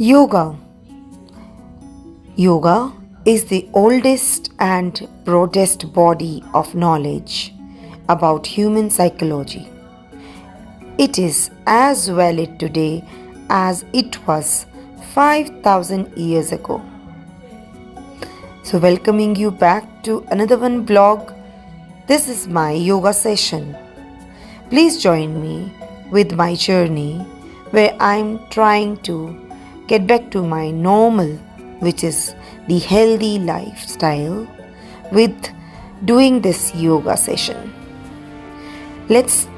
Yoga. Yoga is the oldest and broadest body of knowledge about human psychology. It is as valid today as it was 5000 years ago. So, welcoming you back to another one blog. This is my yoga session. Please join me with my journey where I'm trying to get back to my normal, which is the healthy lifestyle, with doing this yoga session. Let's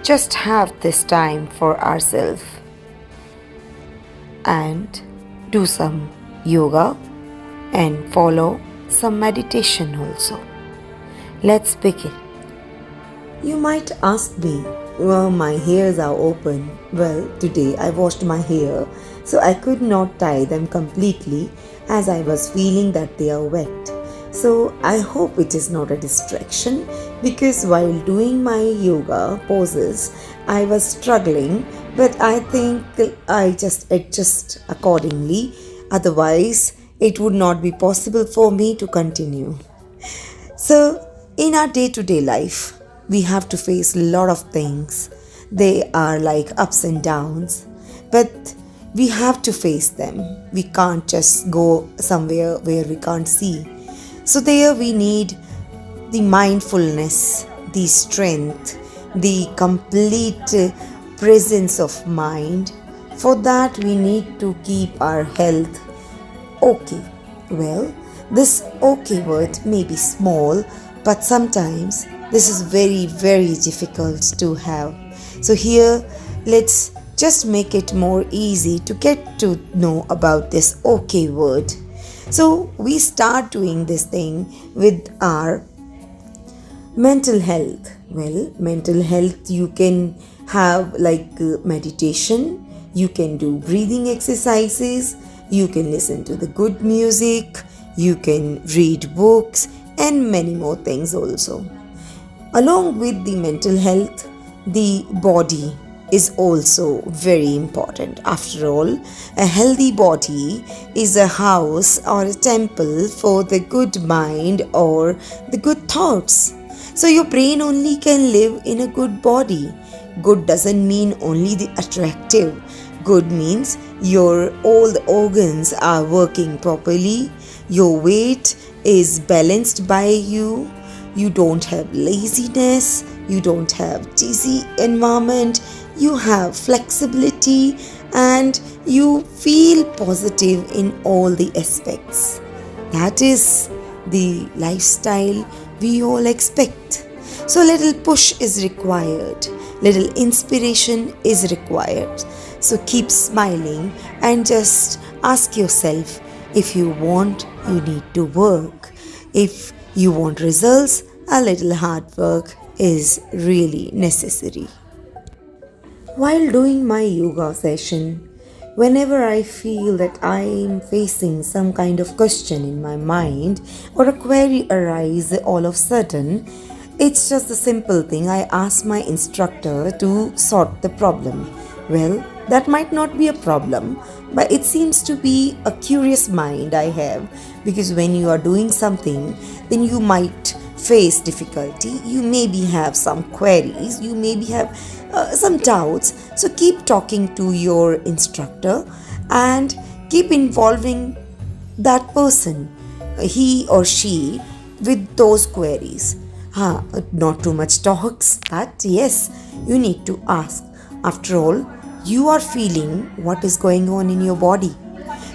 just have this time for ourselves and do some yoga and follow some meditation also. Let's begin. You might ask me, well, my hairs are open. Well, today I washed my hair, so I could not tie them completely as I was feeling that they are wet. So I hope it is not a distraction, because while doing my yoga poses, I was struggling, but I think I just adjust accordingly. Otherwise, it would not be possible for me to continue. So, in our day-to-day life, we have to face a lot of things. They are like ups and downs, but we have to face them. We can't just go somewhere where we can't see. So there we need the mindfulness, the strength, the complete presence of mind. For that we need to keep our health okay. Well, this okay word may be small, but sometimes this is very, very difficult to have. So here, let's just make it more easy to get to know about this okay word. So we start doing this thing with our mental health. Well, mental health, you can have like meditation, you can do breathing exercises, you can listen to the good music, you can read books, and many more things also. Along with the mental health, the body is also very important. After all, a healthy body is a house or a temple for the good mind or the good thoughts. So your brain only can live in a good body. Good doesn't mean only the attractive. Good means your all the organs are working properly, your weight is balanced by you, you don't have laziness, you don't have dizzy environment, you have flexibility, and you feel positive in all the aspects. That is the lifestyle we all expect. So little push is required, little inspiration is required. So keep smiling and just ask yourself, if you want, you need to work. If you want results, a little hard work is really necessary. While doing my yoga session, whenever I feel that I am facing some kind of question in my mind or a query arise all of a sudden, it's just a simple thing. I ask my instructor to sort the problem. Well, that might not be a problem, but it seems to be a curious mind I have, because when you are doing something, then you might face difficulty, you maybe have some queries, you maybe have some doubts. So keep talking to your instructor and keep involving that person, he or she, with those queries. Not too much talks, but yes, you need to ask. After all, you are feeling what is going on in your body.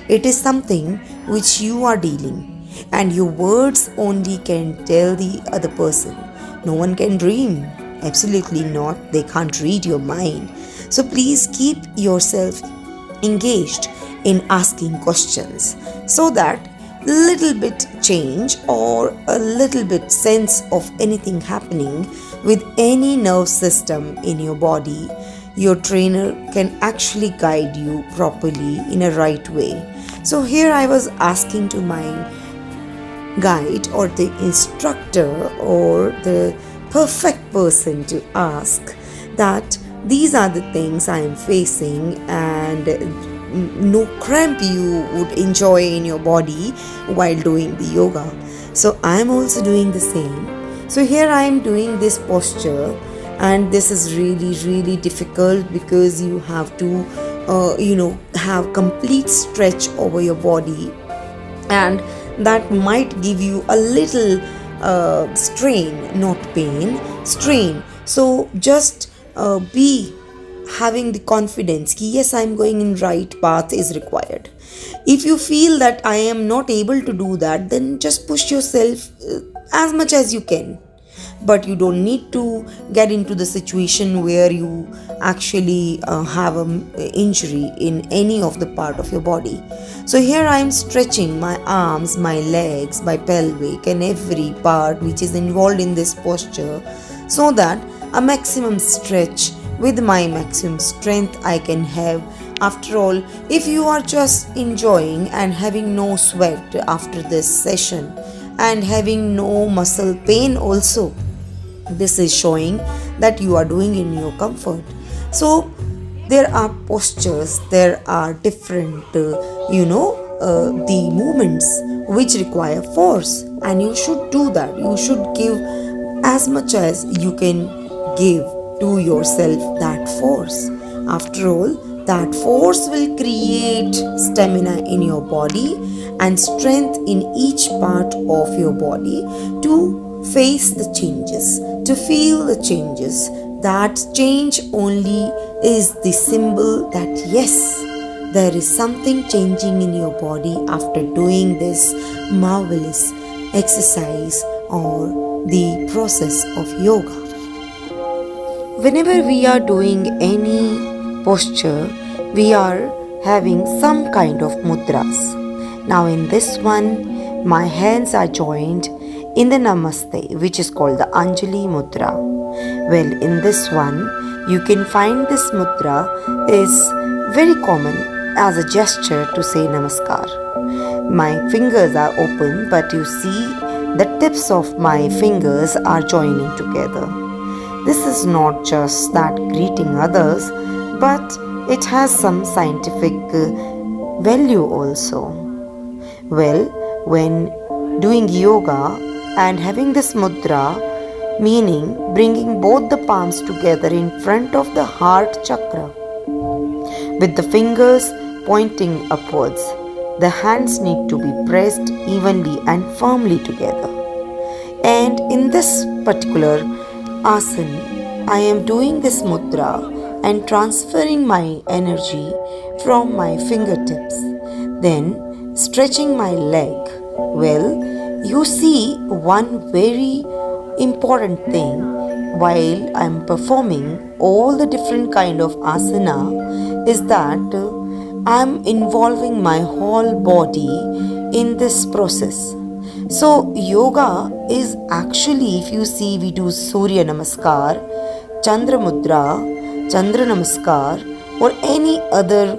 It is something which you are dealing, and your words only can tell the other person. No one can dream. Absolutely not. They can't read your mind. So please keep yourself engaged in asking questions, so that little bit change or a little bit sense of anything happening with any nerve system in your body, your trainer can actually guide you properly in a right way. So here I was asking to my guide or the instructor or the perfect person to ask that these are the things I am facing, and no cramp you would enjoy in your body while doing the yoga. So I am also doing the same. So here I am doing this posture, and this is really difficult because you have to have complete stretch over your body, and that might give you a little strain, not pain, strain. So just be having the confidence ki yes, I am going in right path is required. If you feel that I am not able to do that, then just push yourself as much as you can, but you don't need to get into the situation where you actually have an injury in any of the part of your body. So here I am stretching my arms, my legs, my pelvic, and every part which is involved in this posture, so that a maximum stretch with my maximum strength I can have. After all, if you are just enjoying and having no sweat after this session and having no muscle pain also, this is showing that you are doing in your comfort. So there are postures, there are different the movements which require force, and you should do that. You should give as much as you can give to yourself that force. After all, that force will create stamina in your body and strength in each part of your body to face the changes, to feel the changes. That change only is the symbol that yes, there is something changing in your body after doing this marvelous exercise or the process of yoga. Whenever we are doing any posture, we are having some kind of mudras. Now in this one, my hands are joined in the Namaste, which is called the Anjali Mudra. Well, in this one, you can find this mudra is very common as a gesture to say Namaskar. My fingers are open, but you see the tips of my fingers are joining together. This is not just that greeting others, but it has some scientific value also. Well, when doing yoga and having this mudra, meaning bringing both the palms together in front of the heart chakra, with the fingers pointing upwards, the hands need to be pressed evenly and firmly together. And in this particular asana, I am doing this mudra and transferring my energy from my fingertips, then stretching my leg. Well, you see one very important thing while I am performing all the different kind of asana is that I am involving my whole body in this process. So yoga is actually, if you see, we do Surya Namaskar, Chandra Mudra, Chandra Namaskar, or any other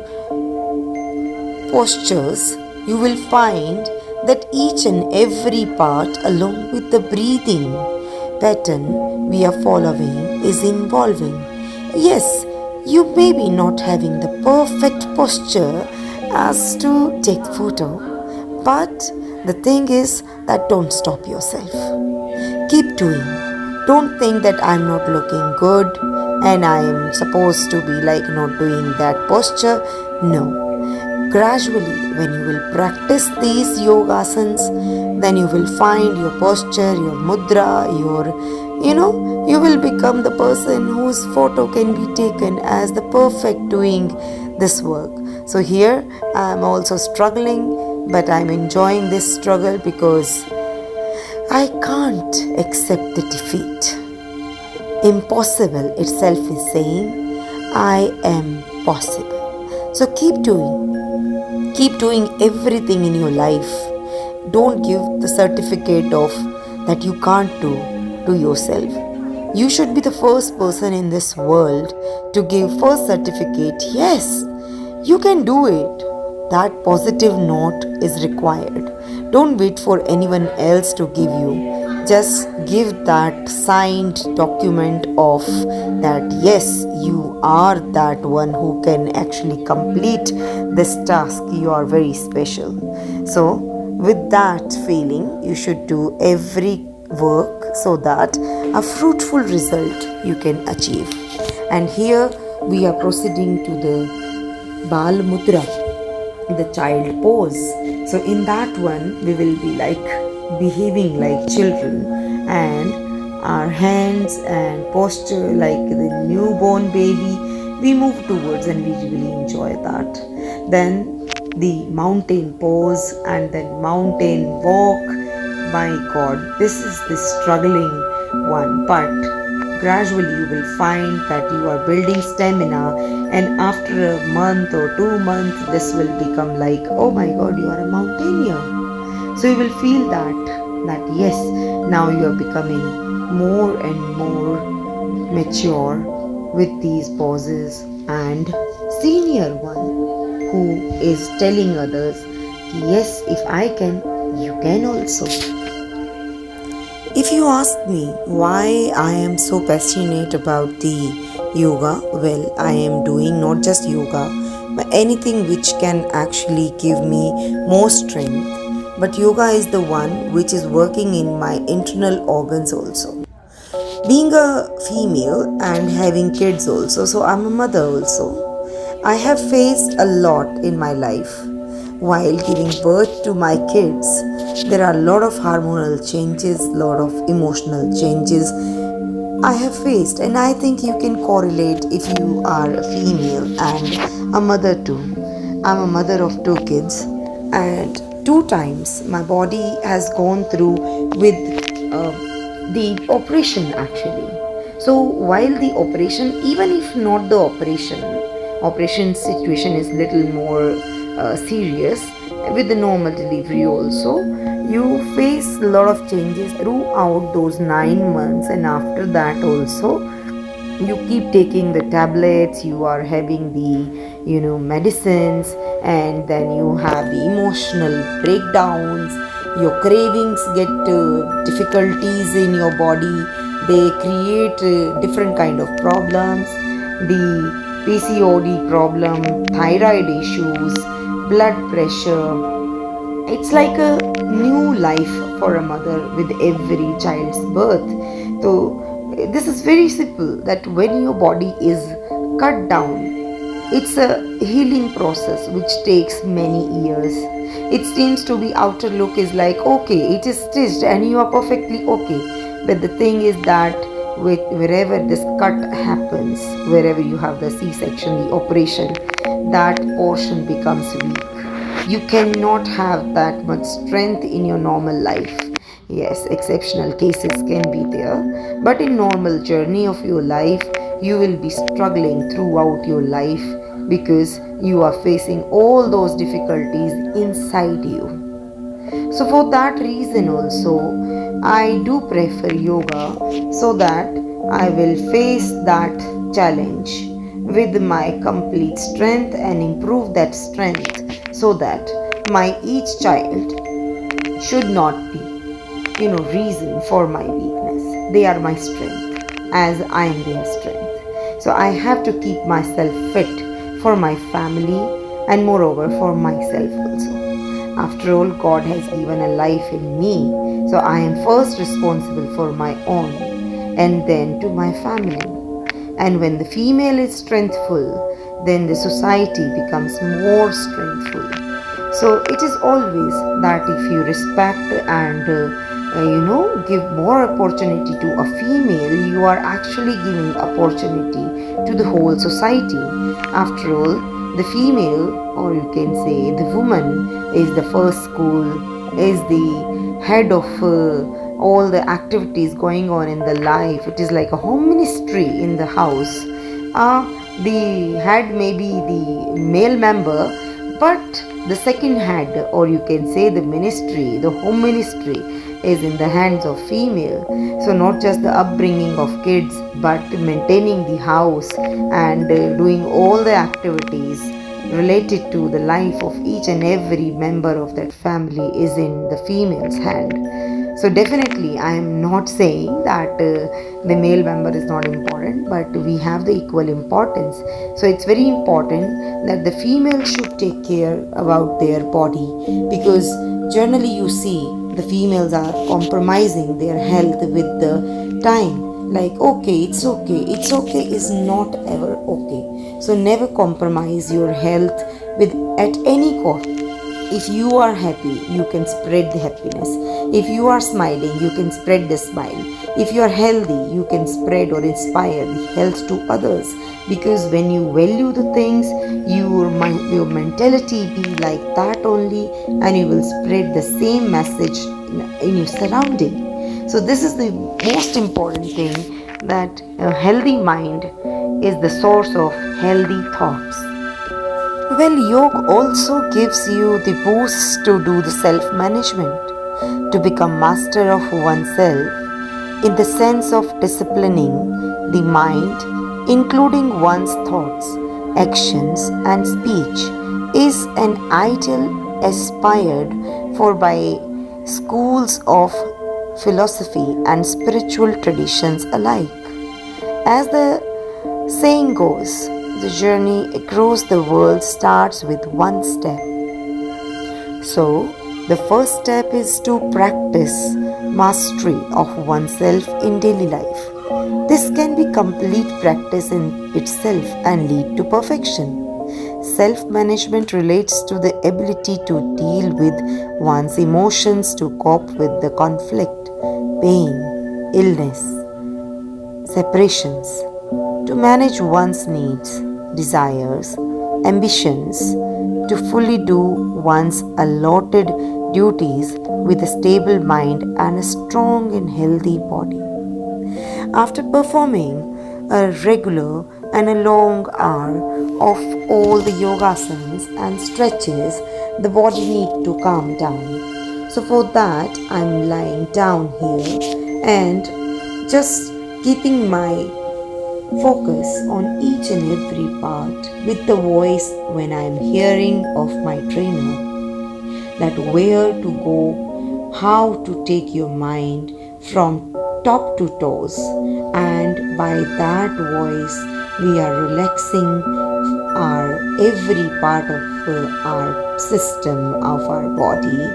postures, you will find that each and every part along with the breathing pattern we are following is involving. Yes, you may be not having the perfect posture as to take photo, but the thing is that don't stop yourself. Keep doing. Don't think that I'm not looking good and I am supposed to be like not doing that posture. No. Gradually, when you will practice these yogasanas, then you will find your posture, your mudra, you will become the person whose photo can be taken as the perfect doing this work. So here I am also struggling, but I am enjoying this struggle because I can't accept the defeat. Impossible itself is saying, I am possible. So keep doing. Keep doing everything in your life. Don't give the certificate of that you can't do to yourself. You should be the first person in this world to give first certificate. Yes, you can do it. That positive note is required. Don't wait for anyone else to give you. just give that signed document of that yes, you are that one who can actually complete this task. You are very special. So with that feeling, you should do every work so that a fruitful result you can achieve. And here we are proceeding to the Bal Mudra, the child pose. So in that one we will be like behaving like children, and our hands and posture like the newborn baby we move towards, and we really enjoy that. Then the mountain pose and then mountain walk. My god, this is the struggling one, but gradually you will find that you are building stamina, and after a month or 2 months this will become like, oh my god, you are a mountaineer. So you will feel that yes, now you are becoming more and more mature with these poses, and senior one who is telling others, yes, if I can, you can also. If you ask me why I am so passionate about the yoga, well, I am doing not just yoga, but anything which can actually give me more strength. But yoga is the one which is working in my internal organs also. Being a female and having kids also, so I'm a mother also. I have faced a lot in my life. While giving birth to my kids, there are a lot of hormonal changes, lot of emotional changes I have faced, and I think you can correlate if you are a female and a mother too. I'm a mother of 2 kids, and 2 times my body has gone through with the operation actually. So while the operation, even if not the operation situation is little more serious, with the normal delivery also, you face a lot of changes throughout those 9 months, and after that also you keep taking the tablets, you are having the medicines, and then you have the emotional breakdowns, your cravings get difficulties in your body, they create different kind of problems, the PCOD problem, thyroid issues, blood pressure. It's like a new life for a mother with every child's birth. So this is very simple, that when your body is cut down, it's a healing process which takes many years. It seems to be outer look is like, okay, it is stitched and you are perfectly okay. But the thing is that wherever this cut happens, wherever you have the C-section, the operation, that portion becomes weak. You cannot have that much strength in your normal life. Yes, exceptional cases can be there, but in normal journey of your life, you will be struggling throughout your life because you are facing all those difficulties inside you. So for that reason also, I do prefer yoga, so that I will face that challenge with my complete strength and improve that strength, so that my each child should not be reason for my weakness. They are my strength as I am their strength. So I have to keep myself fit for my family and moreover for myself also. After all, God has given a life in me, so I am first responsible for my own and then to my family. And when the female is strengthful, then the society becomes more strengthful. So it is always that if you respect and give more opportunity to a female, you are actually giving opportunity to the whole society. After all, the female, or you can say the woman, is the first school, is the head of all the activities going on in the life. It is like a home ministry in the house. The head may be the male member, but the second head, or you can say the ministry, the home ministry, is in the hands of female. So not just the upbringing of kids, but maintaining the house and doing all the activities related to the life of each and every member of that family is in the female's hand. So definitely I am not saying that the male member is not important, but we have the equal importance. So it's very important that the female should take care about their body, because generally you see the females are compromising their health with the time. Like, okay, it's okay is not ever okay. So never compromise your health with at any cost. If you are happy, you can spread the happiness. If you are smiling, you can spread the smile. If you are healthy, you can spread or inspire the health to others. Because when you value the things, your mentality be like that only, and you will spread the same message in your surrounding. So this is the most important thing, that a healthy mind is the source of healthy thoughts. Well, yoga also gives you the boost to do the self management, to become master of oneself in the sense of disciplining the mind, including one's thoughts, actions, and speech, is an ideal aspired for by schools of philosophy and spiritual traditions alike. As the saying goes, the journey across the world starts with one step. So, the first step is to practice mastery of oneself in daily life. This can be complete practice in itself and lead to perfection. Self management relates to the ability to deal with one's emotions, to cope with the conflict, pain, illness, separations, to manage one's needs, desires, ambitions, to fully do one's allotted duties with a stable mind and a strong and healthy body. After performing a regular and a long hour of all the yogasanas and stretches, the body needs to calm down. So for that, I'm lying down here and just keeping my focus on each and every part with the voice when I am hearing of my trainer, that where to go, how to take your mind from top to toes, and by that voice we are relaxing our every part of our system of our body,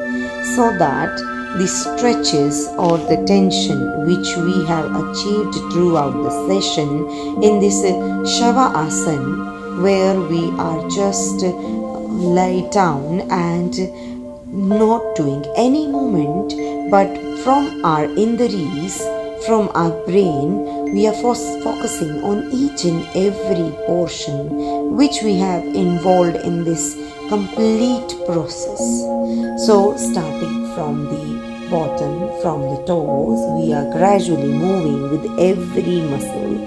so that the stretches or the tension which we have achieved throughout the session in this Shavasana, where we are just lie down and not doing any movement, but from our indaris, from our brain, we are focusing on each and every portion which we have involved in this complete process. So starting from the bottom, from the toes, we are gradually moving with every muscle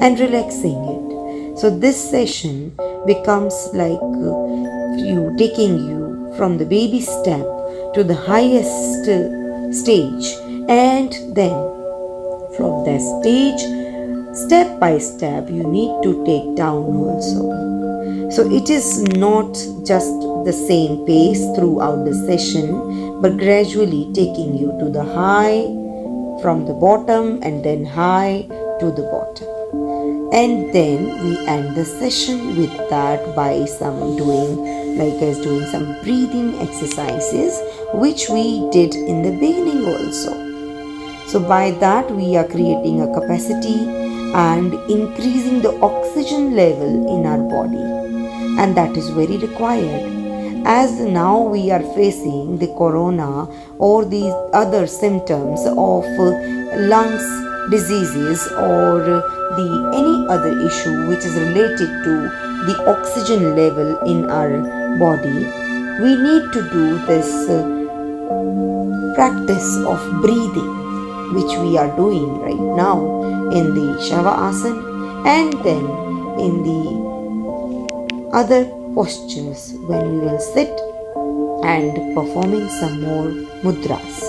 and relaxing it. So this session becomes like you taking you from the baby step to the highest stage, and then from that stage, step by step, you need to take down also. So it is not just the same pace throughout the session, but gradually taking you to the high from the bottom and then high to the bottom. And then we end the session with that by some doing some breathing exercises, which we did in the beginning also. So by that we are creating a capacity and increasing the oxygen level in our body, and that is very required. As now we are facing the corona or these other symptoms of lungs diseases or any other issue which is related to the oxygen level in our body, we need to do this practice of breathing, which we are doing right now in the Shavasana and then in the other postures when we will sit and performing some more mudras.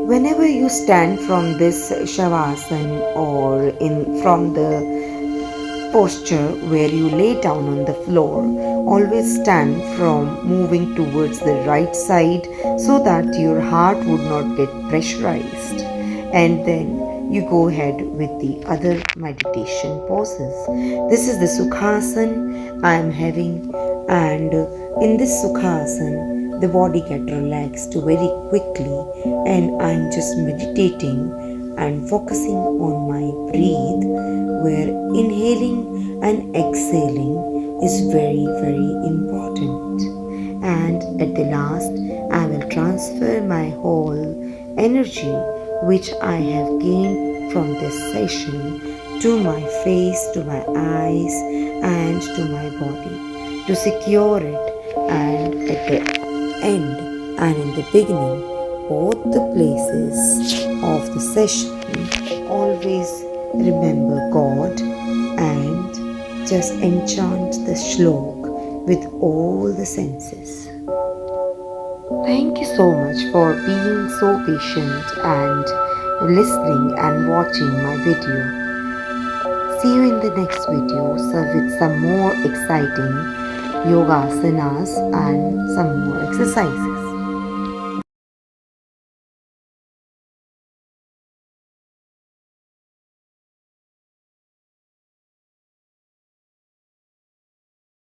Whenever you stand from this Shavasana or from the posture where you lay down on the floor. Always stand from moving towards the right side so that your heart would not get pressurized. And then you go ahead with the other meditation poses. This is the Sukhasana I am having, and in this Sukhasana the body get relaxed very quickly, and I am just meditating and focusing on my breathe, where inhaling and exhaling is very important. And at the last I will transfer my whole energy which I have gained from this session to my face, to my eyes, and to my body to secure it. And at the end and in the beginning, both the places of the session, always remember God and just enchant the shlok with all the senses. Thank you so much for being so patient and listening and watching my video. See you in the next video with some more exciting yoga asanas and some more exercises.